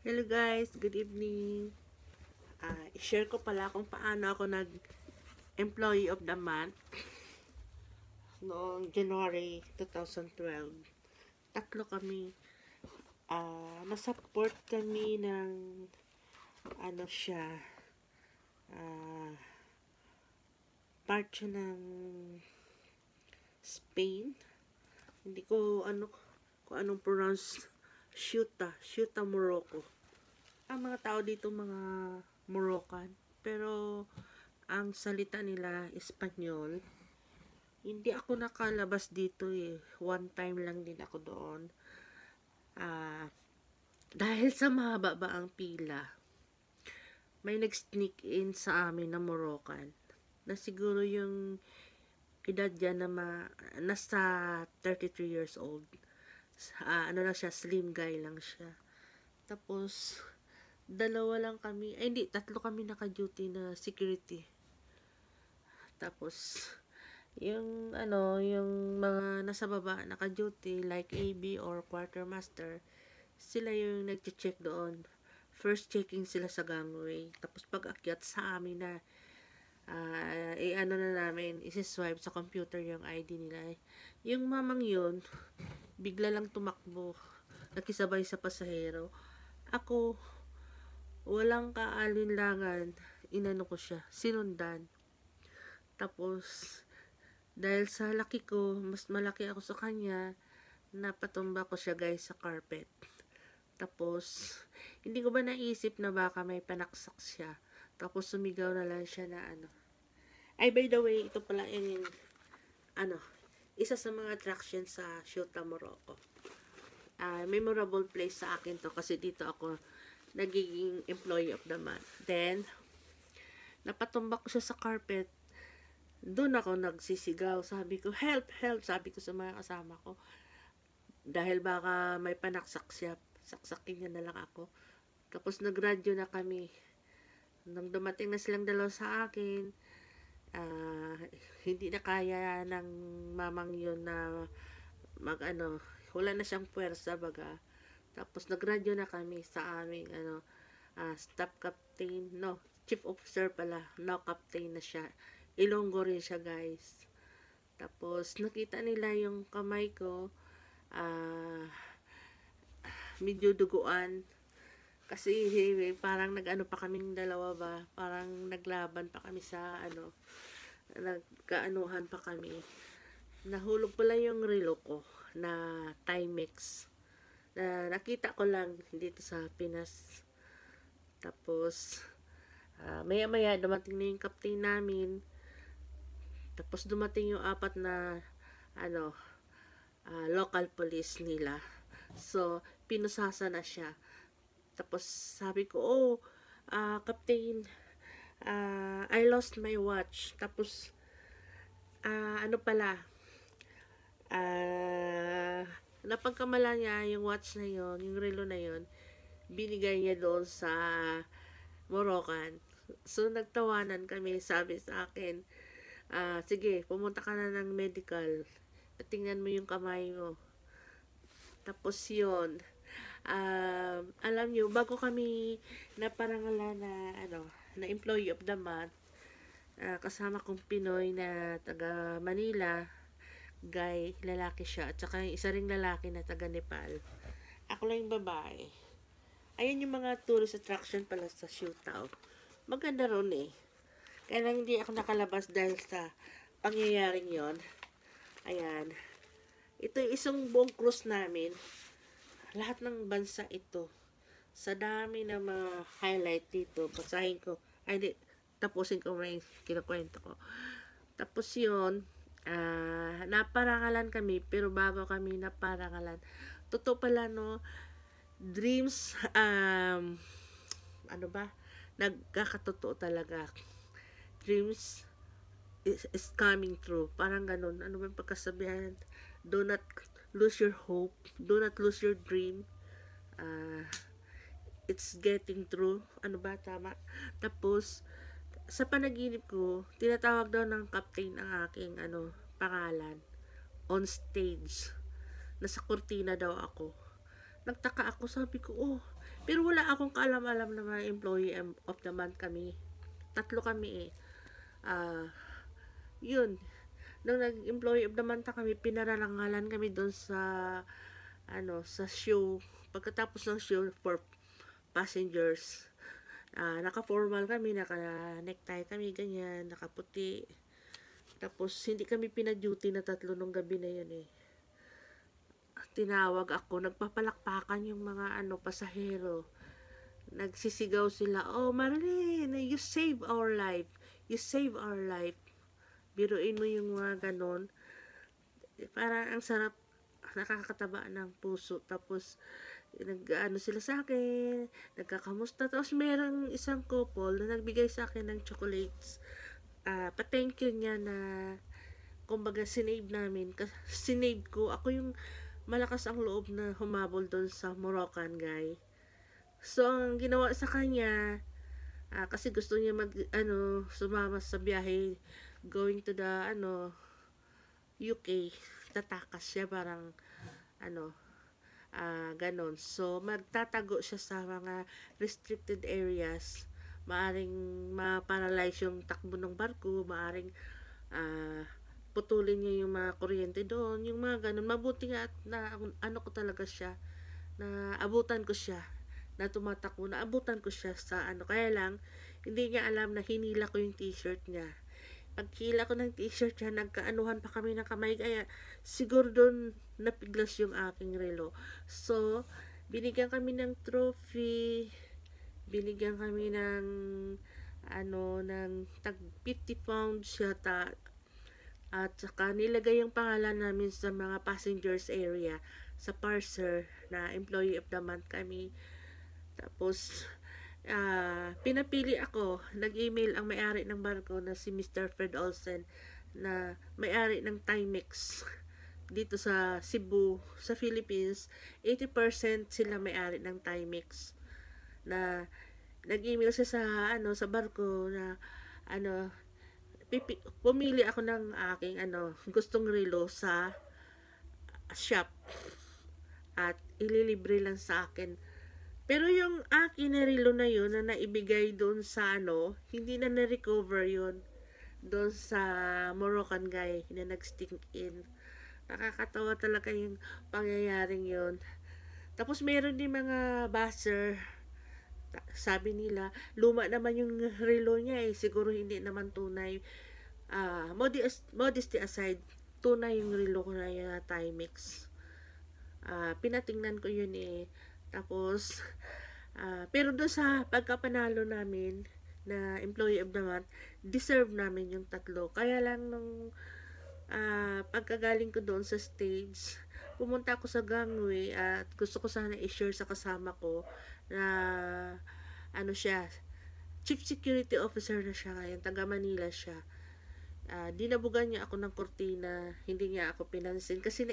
Hello guys, good evening. I-share ko pala kung paano ako nag-employee of the month noong January 2012. Tatlo kami. Nasupport kami ng ano siya, ah, part siya ng Spain. Hindi ko kung anong pronounce, Ceuta, Morocco. Ang mga tao dito mga Moroccan, pero ang salita nila Espanyol. Hindi ako nakalabas dito eh. One time lang din ako doon. Dahil sa mahaba ba ang pila, may nag-sneak in sa amin na Moroccan. Na siguro yung edad niya nasa 33 years old. Ano lang siya, slim guy lang siya. Tapos, dalawa lang kami, ay hindi, tatlo kami naka-duty na security. Tapos, yung mga nasa baba, naka-duty, like AB or quartermaster, sila yung nag-check doon. First checking sila sa gangway. Tapos pag akyat sa amin na, ano na namin, isi-swipe sa computer yung ID nila. Yung mamang yun, bigla lang tumakbo. Nakisabay sa pasahero. Ako, walang kaalinlangan, inano ko siya, sinundan. Tapos, dahil sa laki ko, mas malaki ako sa kanya, napatumba ko siya guys sa carpet. Tapos, hindi ko ba naisip na baka may panaksak siya. Tapos, sumigaw na lang siya na ano. Ay, by the way, ito pala yung, isa sa mga attraction sa Ceuta, Morocco. Memorable place sa akin to kasi dito ako nagiging employee of the month. Then, napatumba ko siya sa carpet. Doon ako nagsisigaw. Sabi ko, help, help. Sabi ko sa mga kasama ko. Dahil baka may panaksak siya. Saksakin niya na lang ako. Tapos nagradyo na kami. Nang dumating na silang dalawa sa akin, hindi na kaya ng mamang yun na wala na siyang puwersa baga. Tapos nagradyo na kami sa aming staff captain, no, chief officer pala, no, captain na siya. Ilonggo rin siya guys. Tapos nakita nila yung kamay ko, medyo duguan. Kasi parang nag-ano pa kaming dalawa ba, parang naglaban pa kami sa nagkaanuhan pa kami. Nahulog pala yung relo ko na Timex. Na nakita ko lang dito sa Pinas. Tapos, maya-maya dumating na yung captain namin. Tapos dumating yung apat na local police nila. So, pinusasa na siya. Tapos sabi ko, captain, I lost my watch. Tapos, napagkamala niya yung watch na yon, yung relo na yon, binigay niya doon sa Moroccan. So, nagtawanan kami, sabi sa akin, sige, pumunta ka na ng medical. Tingnan mo yung kamay mo. Tapos yun, alam nyo, bago kami naparangalan na employee of the month, kasama kong Pinoy na taga Manila, guy, lalaki siya, at saka yung isa ring lalaki na taga Nepal. Ako lang yung babae. Ayan yung mga tourist attraction pala sa Ceuta. Maganda ron eh. Kaya lang hindi ako nakalabas dahil sa pangyayaring yon. Ayan. Ito yung isang buong cruise namin. Lahat ng bansa ito. Sa dami na mga highlight dito. Basahin ko. Ay, di. Tapusin ko may kinukwento ko. Tapos yun, naparangalan kami. Pero bago kami naparangalan, totoo pala no, dreams, nagkakatotoo talaga. Dreams is coming true. Parang ganun. Ano ba yung pagkasabihan? Do not lose your hope. Do not lose your dream. It's getting true. Ano ba? Tama. Tapos, sa panaginip ko, tinatawag daw ng captain ang aking pangalan. On stage. Nasa kurtina daw ako. Nagtaka ako. Sabi ko, Pero wala akong kaalam-alam na mga employee of the month kami. Tatlo kami eh. Ah, yun. Nung nag-employee of the month na kami, pinararangalan kami doon sa sa show. Pagkatapos ng show for passengers, naka-formal kami, naka-necktie kami, ganyan, nakaputi. Tapos, hindi kami pinag-duty na tatlo nung gabi na yun eh. Tinawag ako, nagpapalakpakan yung mga pasahero. Nagsisigaw sila, "Oh, Marilyn, you save our life. You save our life." Biruin mo yung mga ganon. Parang ang sarap, nakakataba ng puso. Tapos, nag-ano sila sa akin, nagkakamusta. Tapos, merong isang couple na nagbigay sa akin ng chocolates. Pa-thank you niya na, kumbaga, sinave namin. Sinave ko. Ako yung malakas ang loob na humabol doon sa Moroccan guy. So, ang ginawa sa kanya, kasi gusto niya sumama sa biyahe going to the, UK. Tatakas siya, parang, ganon. So, magtatago siya sa mga restricted areas. Maaring ma-paralyze yung takbo ng barko, maaring, putulin niya yung mga kuryente doon, yung mga ganon. Mabuti nga at ko talaga siya, na abutan ko siya, na tumatakbo, na abutan ko siya sa kaya lang, hindi niya alam na hinila ko yung t-shirt niya. Pagkila ko ng t-shirt niya, nagkaanuhan pa kami ng kamay, kaya siguro doon napiglas yung aking relo. So, binigyan kami ng trophy, binigyan kami ng ng tag 50 pounds yata, at saka nilagay yung pangalan namin sa mga passengers area sa parser na employee of the month kami. Tapos, pinapili ako. Nag-email ang may-ari ng barko na si Mr. Fred Olsen, na may-ari ng Timex dito sa Cebu, sa Philippines. 80% sila may-ari ng Timex. Na nag-email siya sa barko na pumili ako ng aking gustong relo sa shop at ililibre lang sa akin. Pero yung akin na relo na yun na naibigay doon sa hindi na na-recover yun doon sa Moroccan guy na nag-stink in. Nakakatawa talaga yung pangyayaring yun. Tapos meron din mga buzzer, sabi nila, luma naman yung relo niya eh, siguro hindi naman tunay. Modesty aside, tunay yung relo ko na yung Timex. Pinatingnan ko yun eh. Tapos, pero doon sa pagkapanalo namin na employee of the month, deserve namin yung tatlo. Kaya lang nung pagkagaling ko doon sa stage, pumunta ako sa gangway at gusto ko sana i-share sa kasama ko na siya, chief security officer na siya ngayon, taga Manila siya. Dinabugan niya ako ng kortina, hindi niya ako pinansin kasi